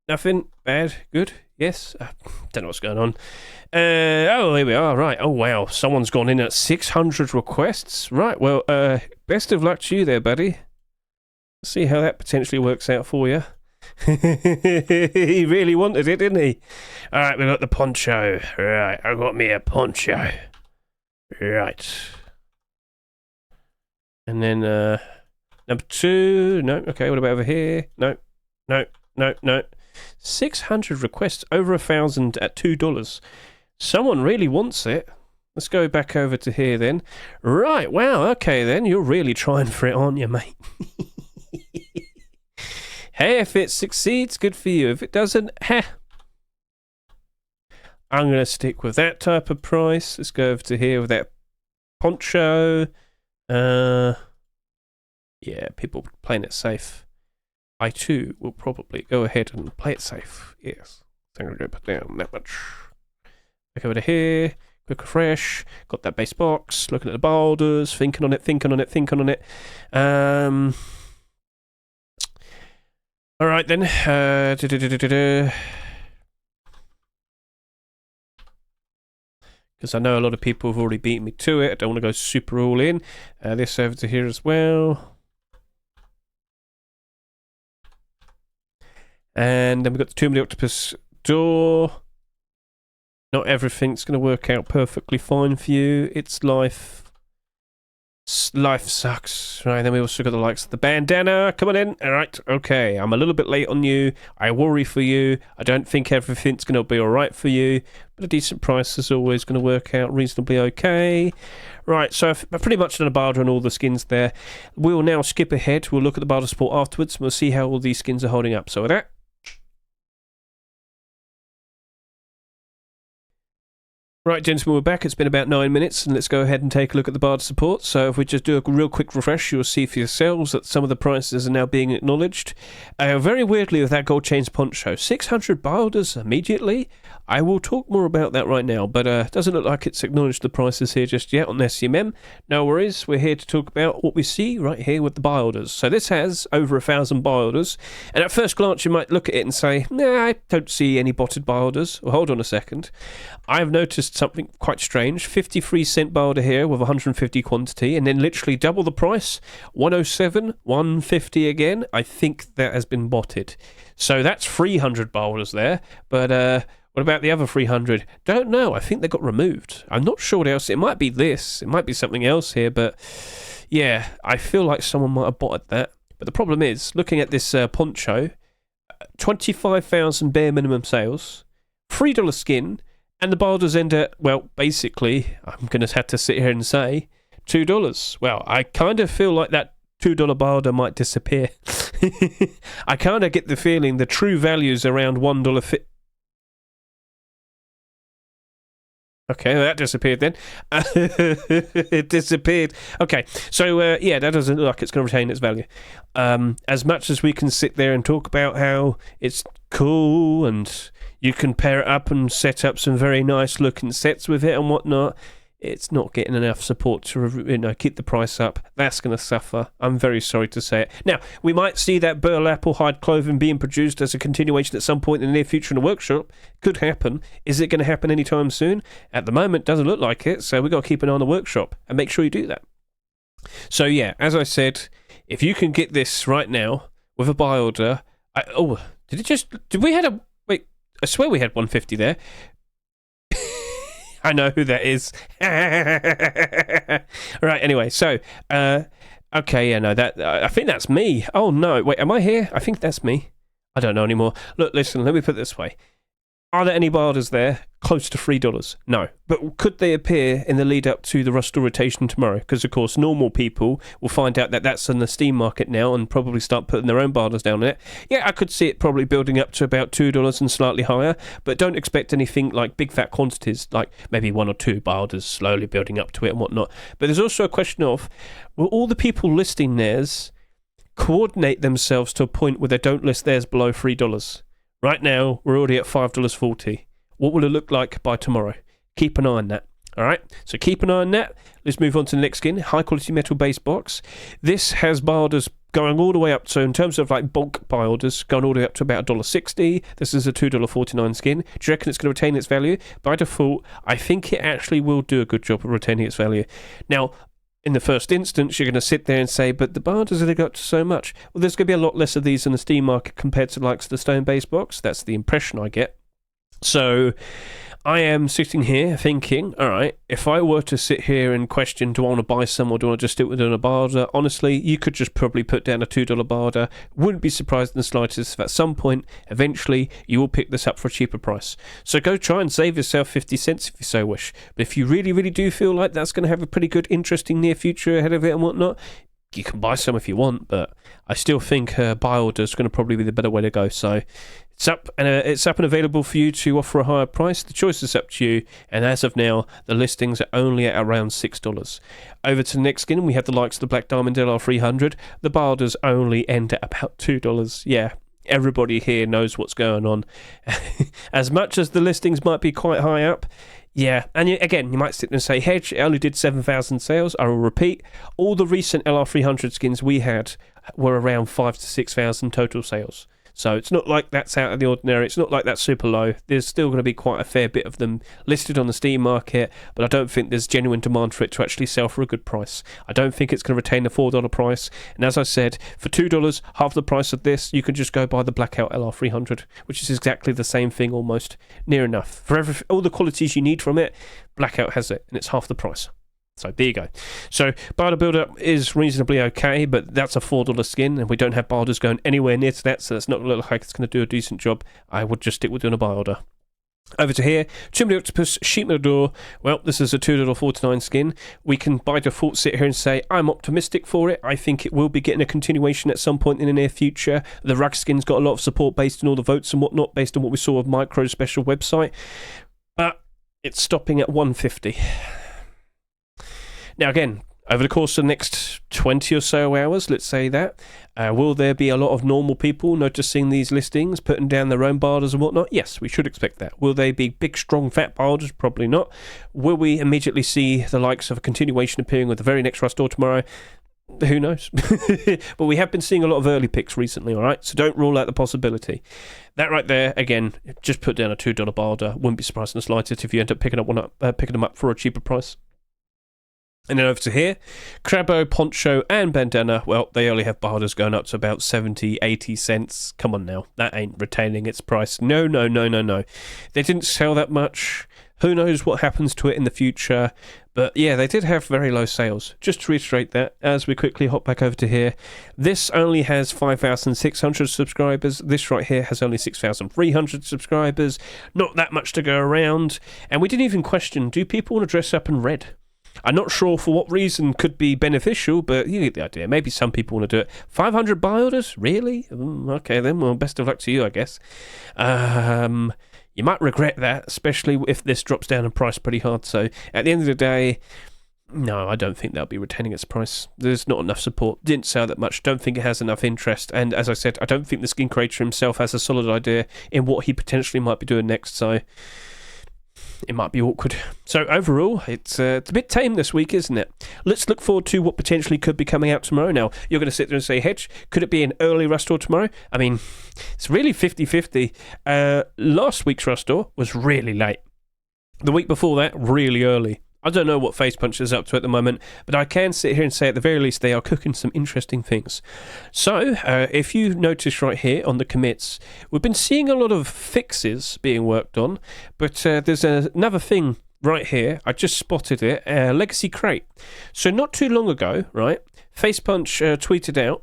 Nothing? Bad? Good? Yes? Don't know what's going on. Oh, here we are. Right. Oh, wow. Someone's gone in at 600 requests. Right. Well, best of luck to you there, buddy. See how that potentially works out for you. He really wanted it, didn't he? All right, we got the Poncho. Right, I got me a Poncho. Right. And then, number 2. No. Okay, what about over here? No. 600 requests, over 1,000 at $2. Someone really wants it. Let's go back over to here then. Right, wow, okay then. You're really trying for it, aren't you, mate? Hey, if it succeeds, good for you. If it doesn't, I'm going to stick with that type of price. Let's go over to here with that Poncho. Yeah, people playing it safe. I too will probably go ahead and play it safe. Yes. I'm going to put down that much. Back over to here. Quick refresh. Got that base box. Looking at the boulders. Thinking on it. All right then. Because I know a lot of people have already beaten me to it. I don't want to go super all in. This over to here as well. And then we've got the Tomb of the Octopus door. Not everything's going to work out perfectly fine for you. It's life. Life sucks. Right, then we also got the likes of the Bandana coming in. Alright, okay. I'm a little bit late on you. I worry for you. I don't think everything's going to be alright for you. But a decent price is always going to work out reasonably okay. Right, so I've pretty much done a barter on all the skins there. We'll now skip ahead. We'll look at the barter support afterwards. And we'll see how all these skins are holding up. So with that. Right, gentlemen, we're back. It's been about 9 minutes, and let's go ahead and take a look at the barter support. So if we just do a real quick refresh, you'll see for yourselves that some of the prices are now being acknowledged. Very weirdly with that gold chains Poncho, 600 barters immediately. I will talk more about that right now, but it doesn't look like it's acknowledged the prices here just yet on SCMM. No worries, we're here to talk about what we see right here with the buy orders. So this has over 1,000 buy orders, and at first glance you might look at it and say, nah, I don't see any botted buy orders. Well, hold on a second. I've noticed something quite strange. 53-cent buy order here with 150 quantity, and then literally double the price, 107, 150 again. I think that has been botted. So that's 300 buy orders there, but what about the other 300? Don't know. I think they got removed. I'm not sure what else. It might be this. It might be something else here, but yeah, I feel like someone might have botted that. But the problem is, looking at this Poncho, 25,000 bare minimum sales, $3 skin, and the boulders end at, well, basically, I'm going to have to sit here and say, $2. Well, I kind of feel like that $2 boulder might disappear. I kind of get the feeling the true value is around $1. Okay, that disappeared then. It disappeared. Okay, so yeah, that doesn't look like it's going to retain its value. As much as we can sit there and talk about how it's cool and you can pair it up and set up some very nice looking sets with it and whatnot, it's not getting enough support to keep the price up. That's going to suffer. I'm very sorry to say it. Now, we might see that burlap or hide clothing being produced as a continuation at some point in the near future in a workshop. Could happen. Is it going to happen anytime soon? At the moment, doesn't look like it, so we've got to keep an eye on the workshop and make sure you do that. So yeah, as I said, if you can get this right now with a buy order... Did we had a... Wait, I swear we had 150 there. I know who that is. Right, anyway, so, okay, yeah, no, that, I think that's me. Oh, no, wait, am I here? I think that's me. I don't know anymore. Look, listen, let me put it this way. Are there any barders there close to $3? No. But could they appear in the lead up to the Rustle rotation tomorrow? Because, of course, normal people will find out that that's in the Steam market now and probably start putting their own barders down on it. Yeah, I could see it probably building up to about $2 and slightly higher, but don't expect anything like big fat quantities, like maybe 1 or 2 barders slowly building up to it and whatnot. But there's also a question of, will all the people listing theirs coordinate themselves to a point where they don't list theirs below $3? Right now, we're already at $5.40. What will it look like by tomorrow? Keep an eye on that. All right, so keep an eye on that. Let's move on to the next skin, high quality metal base box. This has buy orders going all the way up. So in terms of like bulk buy orders, going all the way up to about $1.60. This is a $2.49 skin. Do you reckon it's going to retain its value? By default, I think it actually will do a good job of retaining its value. Now, in the first instance, you're going to sit there and say, but the buy orders only got to so much. Well, there's going to be a lot less of these in the Steam market compared to the likes of the stone base box. That's the impression I get. So I am sitting here thinking, all right, if I were to sit here and question, do I want to buy some or do I want to just stick with a buy order? Honestly, you could just probably put down a $2 buy order. Wouldn't be surprised in the slightest if at some point, eventually, you will pick this up for a cheaper price. So go try and save yourself 50 cents if you so wish. But if you really, really do feel like that's going to have a pretty good, interesting near future ahead of it and whatnot, you can buy some if you want, but I still think buy order is going to probably be the better way to go. So it's up and available for you to offer a higher price. The choice is up to you, and as of now, the listings are only at around $6. Over to the next skin, we have the likes of the Black Diamond LR300. The buy orders only end at about $2. Yeah, everybody here knows what's going on. As much as the listings might be quite high up, yeah, and again, you might sit there and say, Hedge, it only did 7,000 sales. I will repeat, all the recent LR300 skins we had were around 5,000 to 6,000 total sales. So it's not like that's out of the ordinary. It's not like that's super low. There's still going to be quite a fair bit of them listed on the Steam market, but I don't think there's genuine demand for it to actually sell for a good price. I don't think it's going to retain the $4 price. And as I said, for $2, half the price of this, you can just go buy the Blackout LR300, which is exactly the same thing almost, near enough. For all the qualities you need from it, Blackout has it, and it's half the price. So there you go. So barter build-up is reasonably okay, but that's a $4 skin, and we don't have barders going anywhere near to that, so that's not going to look like it's going to do a decent job. I would just stick with doing a buy order. Over to here, Tomb of the Octopus, Sheep Metal Door. Well, this is a $2.49 skin. We can by default sit here and say, I'm optimistic for it. I think it will be getting a continuation at some point in the near future. The rug skin's got a lot of support based on all the votes and whatnot, based on what we saw of Micro's special website. But it's stopping at $150. Now again, over the course of the next 20 or so hours, let's say that, will there be a lot of normal people noticing these listings, putting down their own barders and whatnot? Yes, we should expect that. Will they be big, strong, fat barders? Probably not. Will we immediately see the likes of a continuation appearing with the very next Rust Door tomorrow? Who knows? But we have been seeing a lot of early picks recently, all right? So don't rule out the possibility. That right there, again, just put down a $2 barder. Wouldn't be surprised in the slightest if you end up picking them up for a cheaper price. And then over to here, Craboo, Poncho, and Bandana. Well, they only have barders going up to about 70, 80 cents. Come on now, that ain't retaining its price. No. They didn't sell that much. Who knows what happens to it in the future? But yeah, they did have very low sales. Just to reiterate that, as we quickly hop back over to here, this only has 5,600 subscribers. This right here has only 6,300 subscribers. Not that much to go around. And we didn't even question, do people want to dress up in red? I'm not sure for what reason could be beneficial, but you get the idea. Maybe some people want to do it. 500 buy orders? Really? Okay then, well, best of luck to you, I guess. You might regret that, especially if this drops down in price pretty hard. So at the end of the day, no, I don't think that'll be retaining its price. There's not enough support. Didn't sell that much. Don't think it has enough interest. And as I said, I don't think the skin creator himself has a solid idea in what he potentially might be doing next. So it might be awkward. So overall, it's a bit tame this week, isn't it? Let's look forward to what potentially could be coming out tomorrow. Now, you're going to sit there and say, Hedge, could it be an early Rust Door tomorrow? I mean, it's really 50-50. Last week's Rust Door was really late. The week before that, really early. I don't know what Face Punch is up to at the moment, but I can sit here and say at the very least they are cooking some interesting things. So, if you notice right here on the commits, we've been seeing a lot of fixes being worked on, but there's another thing right here. I just spotted it, Legacy Crate. So not too long ago, right, Face Punch tweeted out,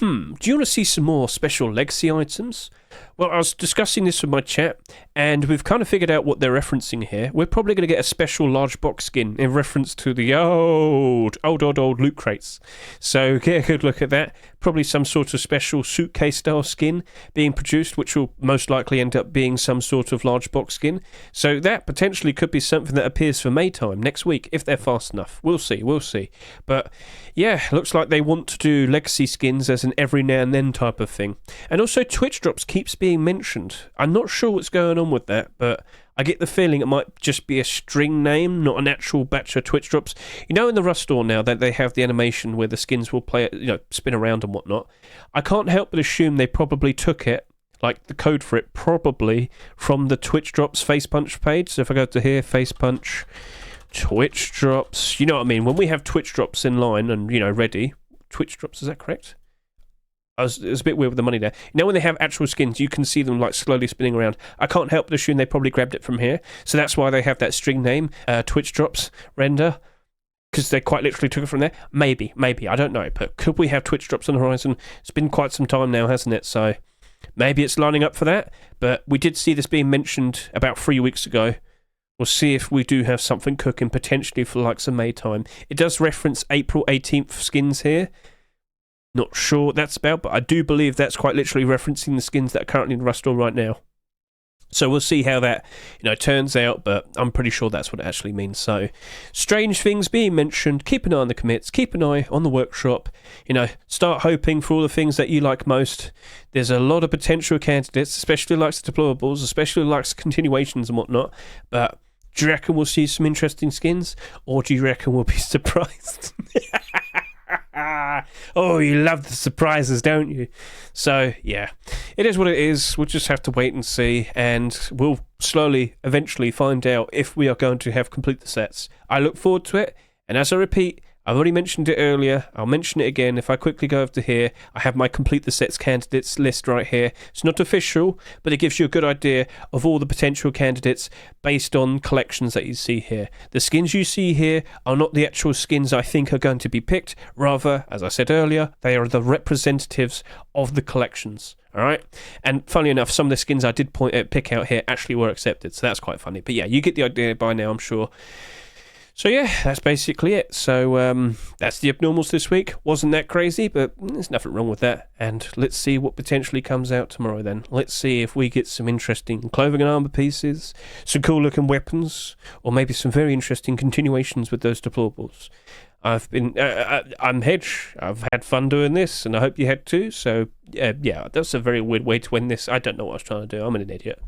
do you want to see some more special Legacy items? Well, I was discussing this with my chat, and we've kind of figured out what they're referencing here. We're probably going to get a special large box skin in reference to the old loot crates. So get a good look at that. Probably some sort of special suitcase-style skin being produced, which will most likely end up being some sort of large box skin. So that potentially could be something that appears for Maytime next week, if they're fast enough. We'll see. But yeah, looks like they want to do legacy skins as an every now and then type of thing. And also Twitch drops keeps being mentioned. I'm not sure what's going on with that, but I get the feeling it might just be a string name, not an actual batch of Twitch drops. You know, in the Rust store now that they have the animation where the skins will play, spin around and whatnot. I can't help but assume they probably took it, like the code for it, probably from the Twitch drops face punch page. So if I go to here, face punch, Twitch drops, you know what I mean? When we have Twitch drops in line and, ready, Twitch drops, is that correct? It was a bit weird with the money there. You know, when they have actual skins, you can see them like slowly spinning around. I can't help but assume they probably grabbed it from here. So that's why they have that string name, Twitch drops render, because they quite literally took it from there. Maybe, I don't know. But could we have Twitch drops on the horizon? It's been quite some time now, hasn't it? So maybe it's lining up for that. But we did see this being mentioned about 3 weeks ago. We'll see if we do have something cooking potentially for like some May time. It does reference April 18th skins here. Not sure what that's about, but I do believe that's quite literally referencing the skins that are currently in the Rust store right now. So we'll see how that, turns out, but I'm pretty sure that's what it actually means. So, strange things being mentioned. Keep an eye on the commits. Keep an eye on the workshop. Start hoping for all the things that you like most. There's a lot of potential candidates, especially likes the deplorables, especially likes continuations and whatnot. But do you reckon we'll see some interesting skins, or do you reckon we'll be surprised? Oh, you love the surprises, don't you? So, yeah, it is what it is. We'll just have to wait and see, and we'll slowly, eventually find out if we are going to have complete the sets. I look forward to it, and as I repeat, I've already mentioned it earlier. I'll mention it again. If I quickly go over to here, I have my complete the sets candidates list right here. It's not official, but it gives you a good idea of all the potential candidates based on collections that you see here. The skins you see here are not the actual skins I think are going to be picked. Rather, as I said earlier, they are the representatives of the collections. All right, and funny enough, some of the skins I did pick out here actually were accepted, so that's quite funny. But yeah, you get the idea by now, I'm sure. So yeah, that's basically it. So that's the abnormals this week. Wasn't that crazy, but there's nothing wrong with that. And let's see what potentially comes out tomorrow then. Let's see if we get some interesting clothing and armor pieces, some cool looking weapons, or maybe some very interesting continuations with those deplorables. I'm Hedge. I've had fun doing this, and I hope you had too. So yeah, that's a very weird way to end this. I don't know what I was trying to do. I'm an idiot.